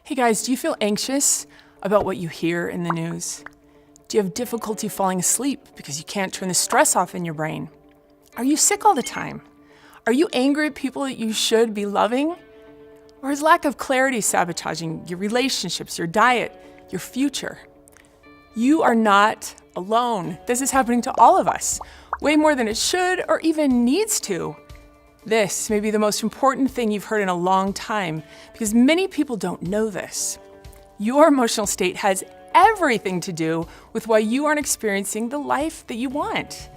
Hey guys, do you feel anxious about what you hear in the news? Do you have difficulty falling asleep because you can't turn the stress off in your brain? Are you sick all the time? Are you angry at people that you should be loving? Or is lack of clarity sabotaging your relationships, your diet, your future? You are not alone. This is happening to all of us, way more than it should or even needs to. This may be the most important thing you've heard in a long time because many people don't know this. Your emotional state has everything to do with why you aren't experiencing the life that you want.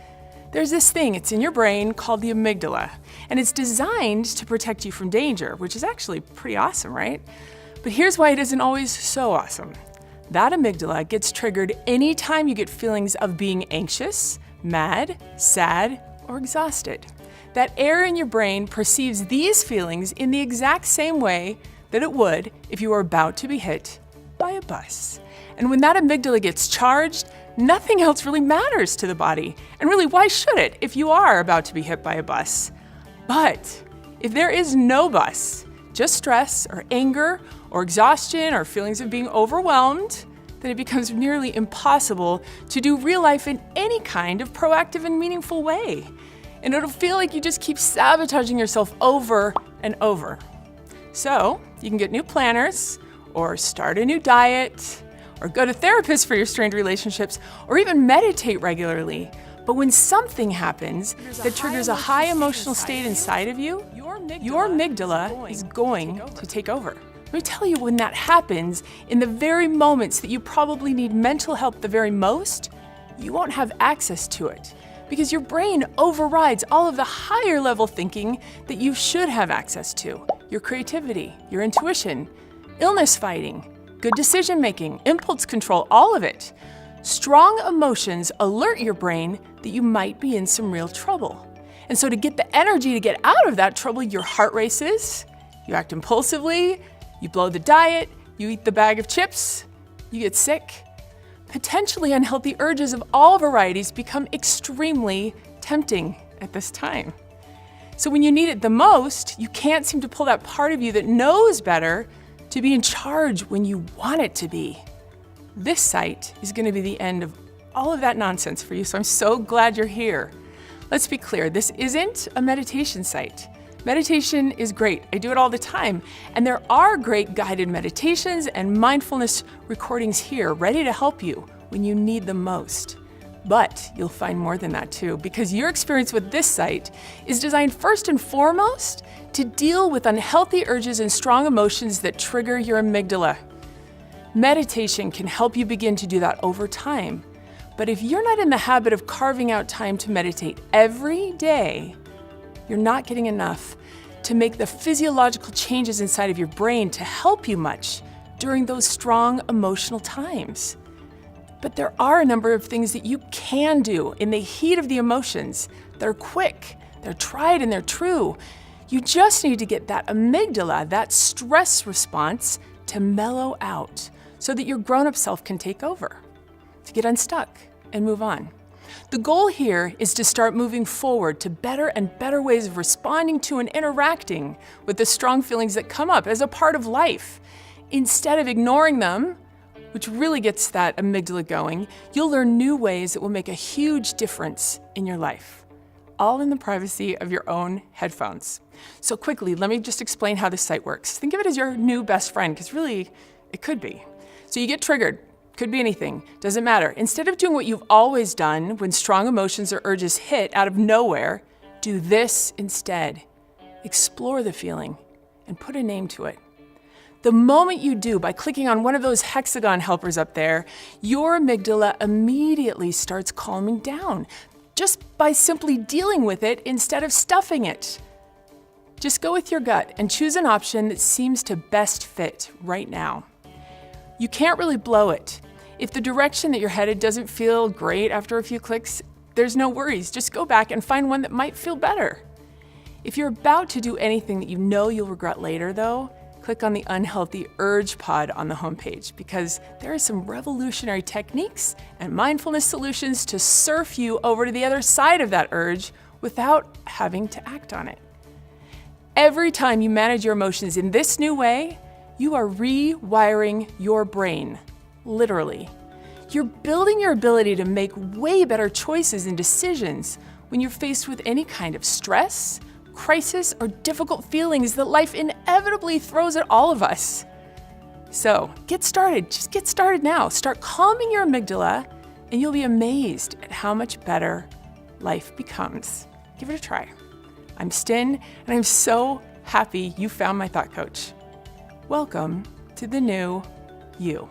There's this thing, it's in your brain called the amygdala, and it's designed to protect you from danger, which is actually pretty awesome, right? But here's why it isn't always so awesome. That amygdala gets triggered anytime you get feelings of being anxious, mad, sad, or exhausted. That area in your brain perceives these feelings in the exact same way that it would if you were about to be hit by a bus. And when that amygdala gets charged, nothing else really matters to the body. And really, why should it if you are about to be hit by a bus? But if there is no bus, just stress or anger or exhaustion or feelings of being overwhelmed, then it becomes nearly impossible to do real life in any kind of proactive and meaningful way. And it'll feel like you just keep sabotaging yourself over and over. So you can get new planners, or start a new diet, or go to therapists for your strained relationships, or even meditate regularly. But when something happens that triggers a high emotional state inside of you, your amygdala is going to take over. Let me tell you, when that happens, in the very moments that you probably need mental help the very most, you won't have access to it because your brain overrides all of the higher level thinking that you should have access to. Your creativity, your intuition, illness fighting, good decision making, impulse control, all of it. Strong emotions alert your brain that you might be in some real trouble. And so to get the energy to get out of that trouble, your heart races, you act impulsively, you blow the diet, you eat the bag of chips, you get sick. Potentially unhealthy urges of all varieties become extremely tempting at this time. So when you need it the most, you can't seem to pull that part of you that knows better to be in charge when you want it to be. This site is going to be the end of all of that nonsense for you, so I'm so glad you're here. Let's be clear, this isn't a meditation site. Meditation is great. I do it all the time. And there are great guided meditations and mindfulness recordings here ready to help you when you need them most. But you'll find more than that too, because your experience with this site is designed first and foremost to deal with unhealthy urges and strong emotions that trigger your amygdala. Meditation can help you begin to do that over time. But if you're not in the habit of carving out time to meditate every day, you're not getting enough to make the physiological changes inside of your brain to help you much during those strong emotional times. But there are a number of things that you can do in the heat of the emotions. They're quick, they're tried, and they're true. You just need to get that amygdala, that stress response, to mellow out so that your grown-up self can take over, to get unstuck and move on. The goal here is to start moving forward to better and better ways of responding to and interacting with the strong feelings that come up as a part of life. Instead of ignoring them, which really gets that amygdala going, you'll learn new ways that will make a huge difference in your life, all in the privacy of your own headphones. So quickly, let me just explain how this site works. Think of it as your new best friend, because really, it could be. So you get triggered. Could be anything, doesn't matter. Instead of doing what you've always done when strong emotions or urges hit out of nowhere, do this instead. Explore the feeling and put a name to it. The moment you do, by clicking on one of those hexagon helpers up there, your amygdala immediately starts calming down, just by simply dealing with it instead of stuffing it. Just go with your gut and choose an option that seems to best fit right now. You can't really blow it. If the direction that you're headed doesn't feel great after a few clicks, there's no worries. Just go back and find one that might feel better. If you're about to do anything that you know you'll regret later, though, click on the Unhealthy Urge pod on the homepage, because there are some revolutionary techniques and mindfulness solutions to surf you over to the other side of that urge without having to act on it. Every time you manage your emotions in this new way, You are rewiring your brain, literally. You're building your ability to make way better choices and decisions when you're faced with any kind of stress, crisis, or difficult feelings that life inevitably throws at all of us. So get started, just get started now. Start calming your amygdala and you'll be amazed at how much better life becomes. Give it a try. I'm Stin, and I'm so happy you found my thought coach. Welcome to the new you.